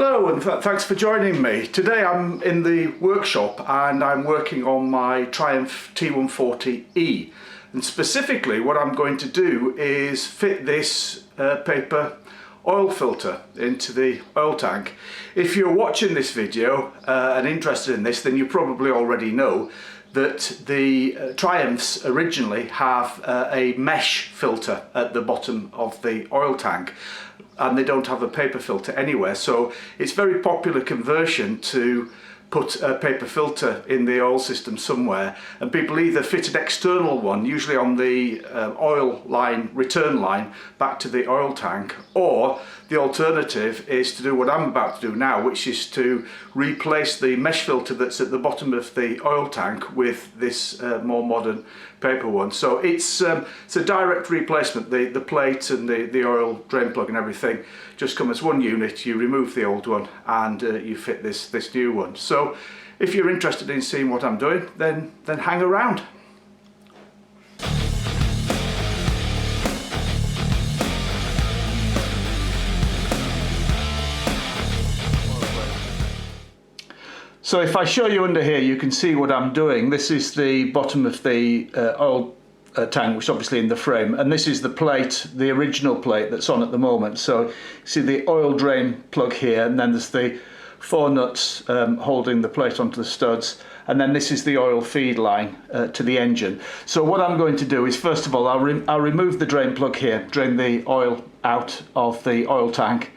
Hello and thanks for joining me. Today I'm in the workshop and I'm working on my Triumph T140E, and specifically what I'm going to do is fit this paper oil filter into the oil tank. If you're watching this video and interested in this, then you probably already know that the Triumphs originally have a mesh filter at the bottom of the oil tank, and they don't have a paper filter anywhere. So it's very popular conversion to put a paper filter in the oil system somewhere, and people either fit an external one, usually on the oil line, return line back to the oil tank, or the alternative is to do what I'm about to do now, which is to replace the mesh filter that's at the bottom of the oil tank with this more modern paper one. So it's a direct replacement. The plate and the oil drain plug and everything just come as one unit. You remove the old one and you fit this new one. So if you're interested in seeing what I'm doing, then hang around. So if I show you under here, you can see what I'm doing. This is the bottom of the oil tank, which is obviously in the frame, and this is the plate, the original plate that's on at the moment. So you see the oil drain plug here, and then there's the 4 nuts holding the plate onto the studs, and then this is the oil feed line to the engine. So what I'm going to do is, first of all, I'll remove the drain plug here, drain the oil out of the oil tank,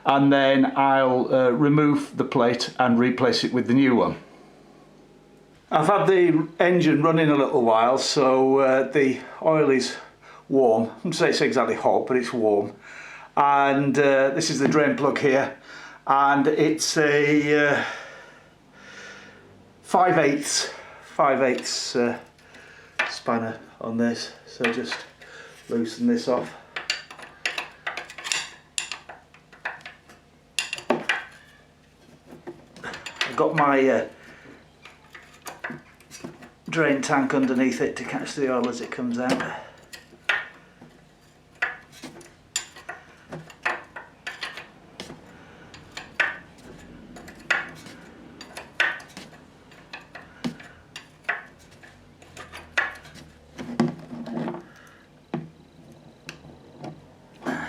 and then I'll remove the plate and replace it with the new one. I've had the engine running a little while, so the oil is warm. I wouldn't say it's exactly hot, but it's warm. And this is the drain plug here, and it's a 5/8 spanner on this. So just loosen this off. I've got my drain tank underneath it to catch the oil as it comes out.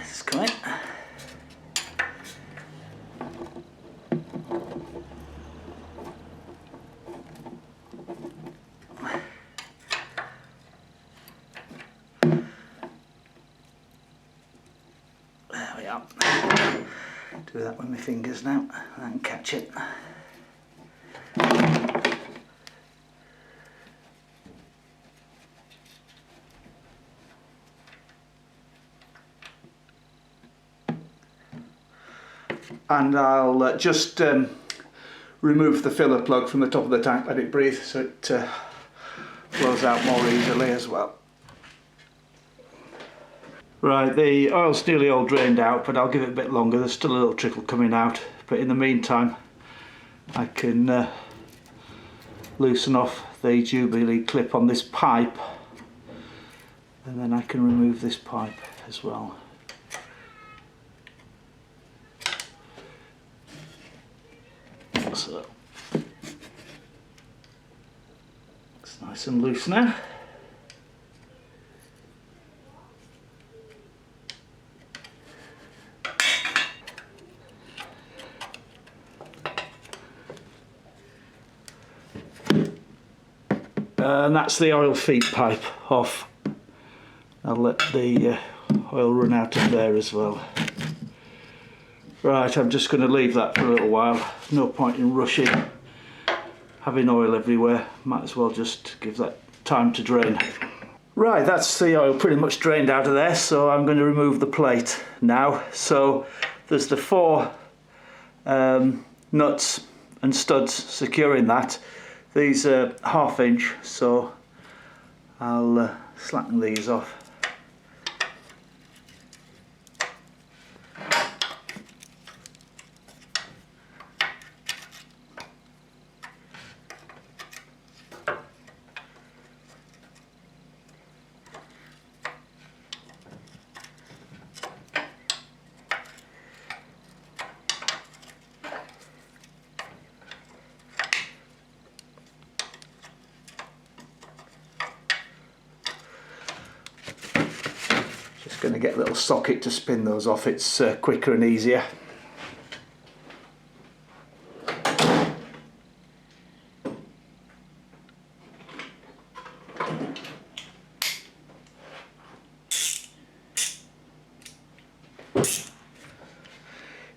It's coming. Do that with my fingers now and catch it. And I'll just remove the filler plug from the top of the tank, let it breathe so it flows out more easily as well. Right, the oil's nearly all drained out, but I'll give it a bit longer. There's still a little trickle coming out, but in the meantime I can loosen off the Jubilee clip on this pipe, and then I can remove this pipe as well. So it's nice and loose now. And that's the oil feed pipe off. I'll let the oil run out of there as well. Right, I'm just going to leave that for a little while. No point in rushing, having oil everywhere. Might as well just give that time to drain. Right, that's the oil pretty much drained out of there, so I'm going to remove the plate now. So there's the 4 nuts and studs securing that. These are 1/2 inch, so I'll slacken these off. Going to get a little socket to spin those off, it's quicker and easier.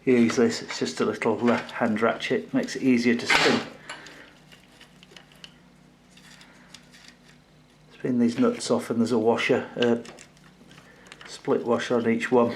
Use this, it's just a little hand ratchet, makes it easier to spin. Spin these nuts off and there's a washer, split washer on each one.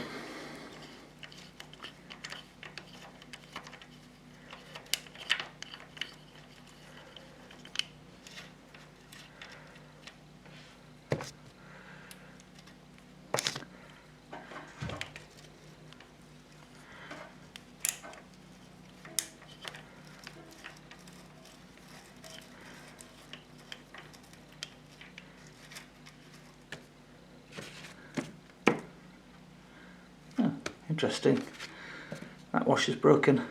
Interesting, that washer's broken.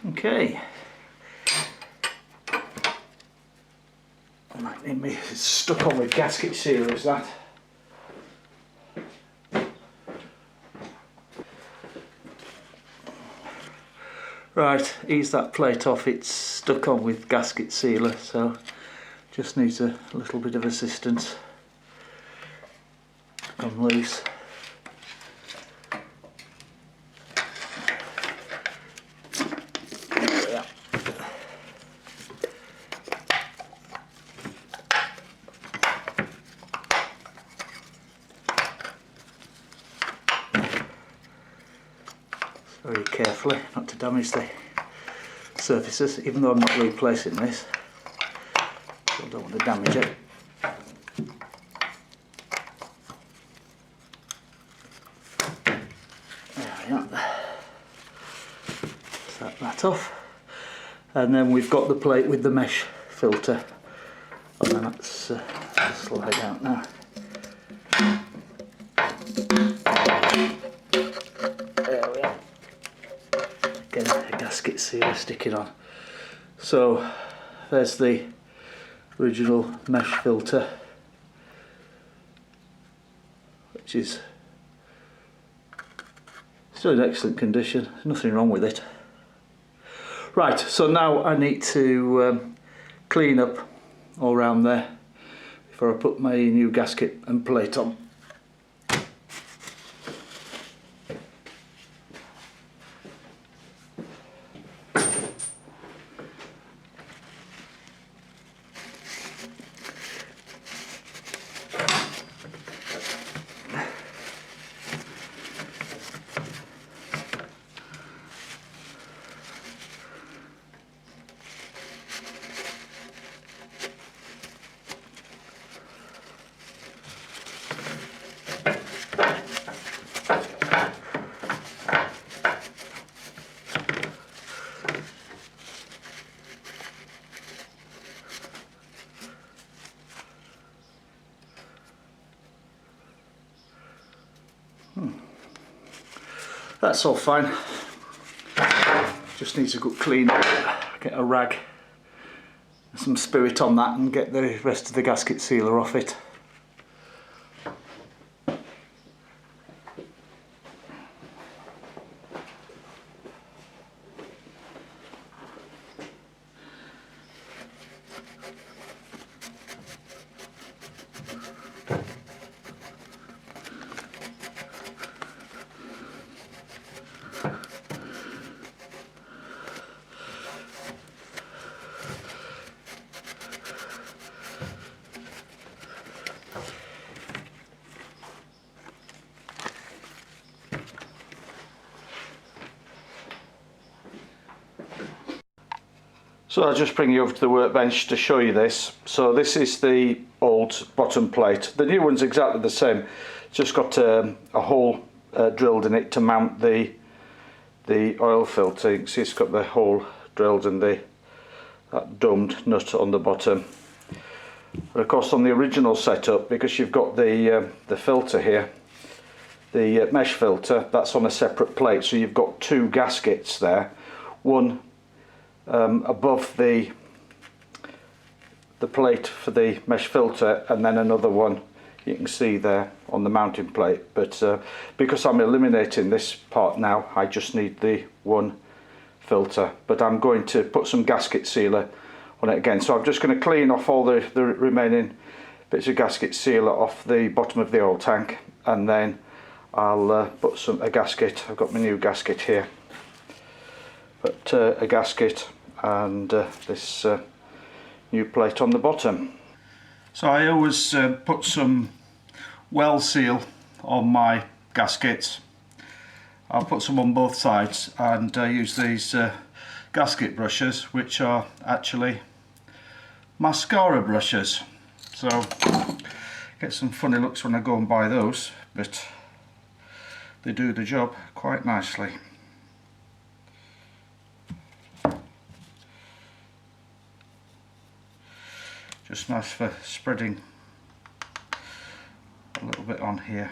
Okay. It's stuck on with gasket sealer, is that? Right, ease that plate off, it's stuck on with gasket sealer, so just needs a little bit of assistance. Come loose. Very carefully, not to damage the surfaces, even though I'm not replacing this, so I don't want to damage it. There we are. Set that off, and then we've got the plate with the mesh filter, and then that's slide out now. A gasket sealer sticking on. So there's the original mesh filter, which is still in excellent condition, there's nothing wrong with it. Right, so now I need to clean up all around there before I put my new gasket and plate on. That's all fine. Just needs a good clean. Get a rag, some spirit on that, and get the rest of the gasket sealer off it. So I'll just bring you over to the workbench to show you this. So this is the old bottom plate. The new one's exactly the same. It's just got a hole drilled in it to mount the the oil filter. You can see it's got the hole drilled and that domed nut on the bottom. But of course on the original setup, because you've got the filter here, the mesh filter, that's on a separate plate, so you've got two gaskets there, one above the plate for the mesh filter, and then another one you can see there on the mounting plate. But because I'm eliminating this part now, I just need the one filter, but I'm going to put some gasket sealer on it again. So I'm just going to clean off all the remaining bits of gasket sealer off the bottom of the oil tank, and then I'll put a gasket. I've got my new gasket here, but a gasket and this new plate on the bottom. So I always put some well seal on my gaskets. I'll put some on both sides, and I use these gasket brushes, which are actually mascara brushes. So get some funny looks when I go and buy those, but they do the job quite nicely. Just nice for spreading a little bit on here.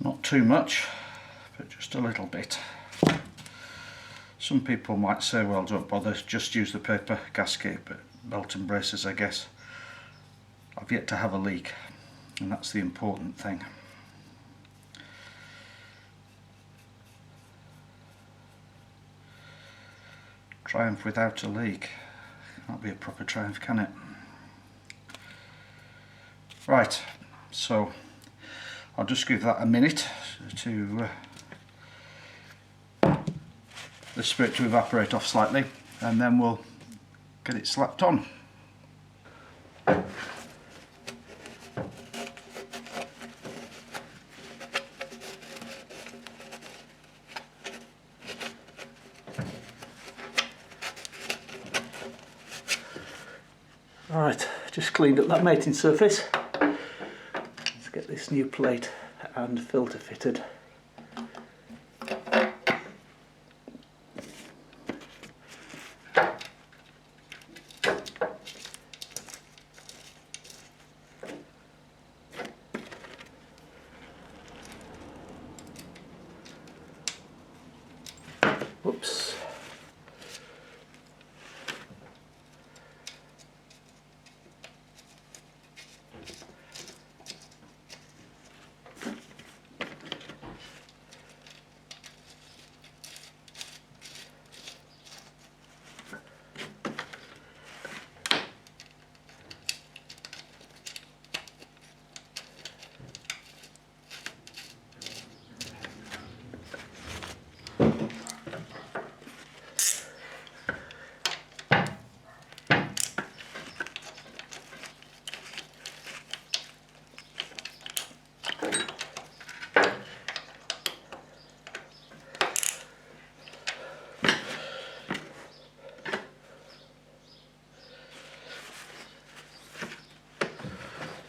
Not too much, but just a little bit. Some people might say, well, don't bother, just use the paper gasket, but belt and braces, I guess. I've yet to have a leak, and that's the important thing. Triumph without a leak. Can't be a proper Triumph, can it? Right, so I'll just give that a minute to the spirit to evaporate off slightly, and then we'll get it slapped on. Alright, just cleaned up that mating surface. Let's get this new plate and filter fitted. Whoops.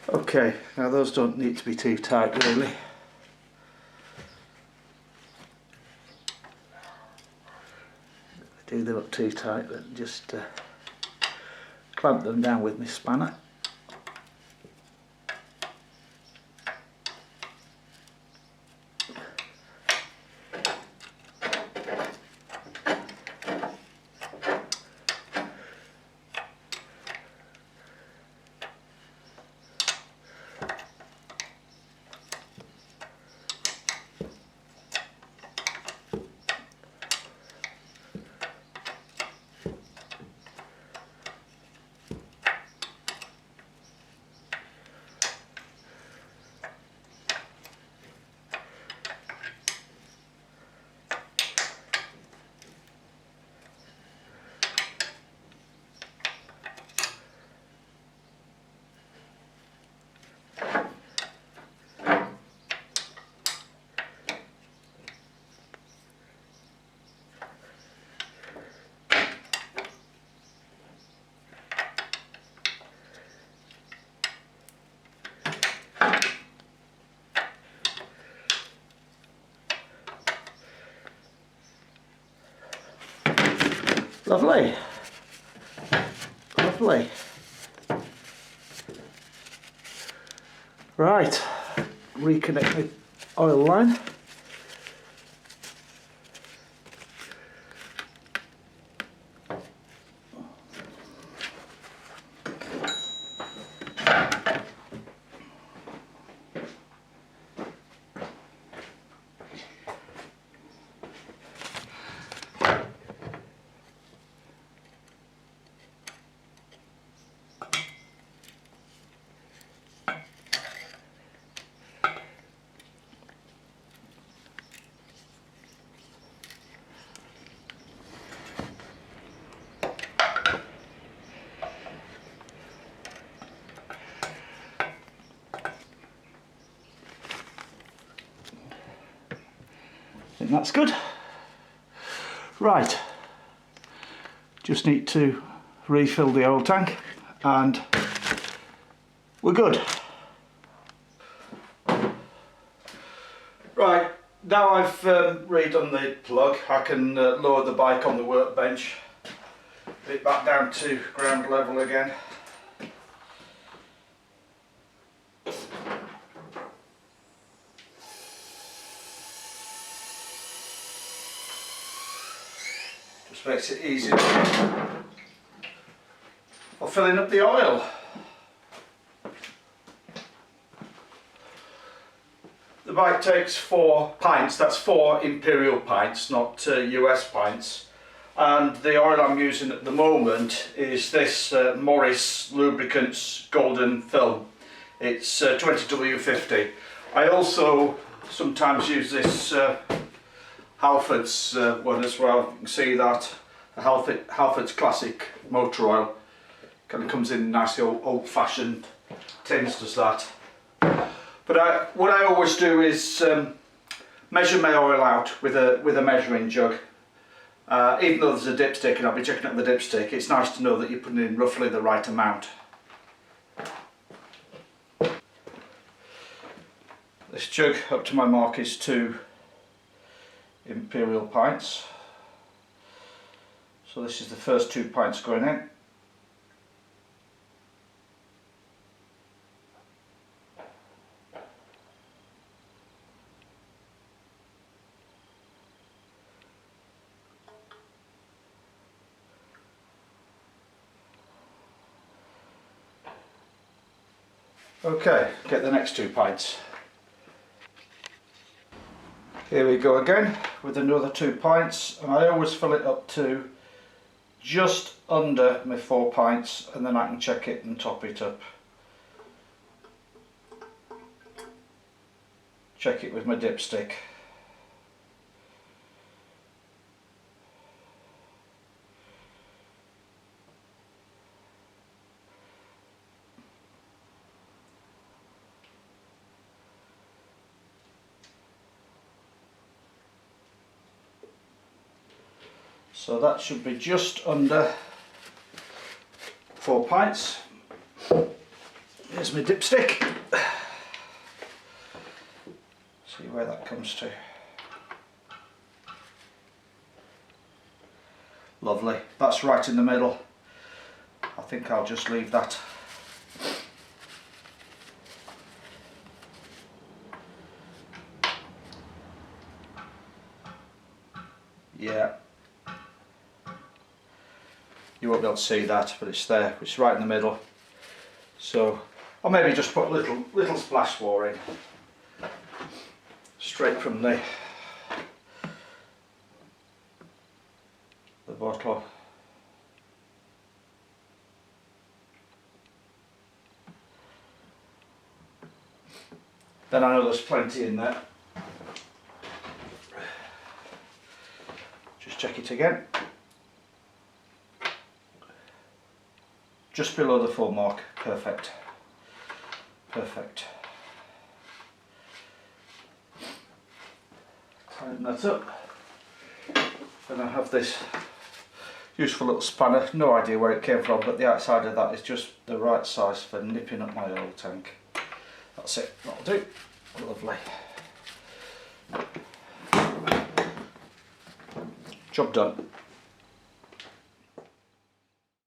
Okay, now those don't need to be too tight really. If I do them up too tight, then just clamp them down with my spanner. Lovely. Lovely. Right, reconnect the oil line. I think that's good. Right, just need to refill the oil tank and we're good. Right, now I've redone the plug, I can lower the bike on the workbench, put it back down to ground level again. Just makes it easier for filling up the oil. The bike takes 4 pints, that's 4 imperial pints, not US pints. And the oil I'm using at the moment is this Morris Lubricants Golden Film. It's 20W50. I also sometimes use this Halfords one as well. You can see that, the Halfords Classic Motor Oil. Kind of comes in nicely old-fashioned tins, does that. But what I always do is measure my oil out with a measuring jug. Even though there's a dipstick and I'll be checking out the dipstick, it's nice to know that you're putting in roughly the right amount. This jug up to my mark is 2 imperial pints. So this is the first 2 pints going in. Okay, get the next 2 pints. Here we go again with another 2 pints, and I always fill it up to just under my 4 pints and then I can check it and top it up. Check it with my dipstick. So that should be just under 4 pints. Here's my dipstick. See where that comes to. Lovely, that's right in the middle. I think I'll just leave that. Yeah. You won't be able to see that, but it's there, it's right in the middle. So I'll maybe just put a little splash water in, straight from the bottle. Then I know there's plenty in there. Just check it again. Just below the full mark, perfect. Perfect. Tighten that up. Then I have this useful little spanner, no idea where it came from, but the outside of that is just the right size for nipping up my oil tank. That's it, that'll do. Lovely. Job done.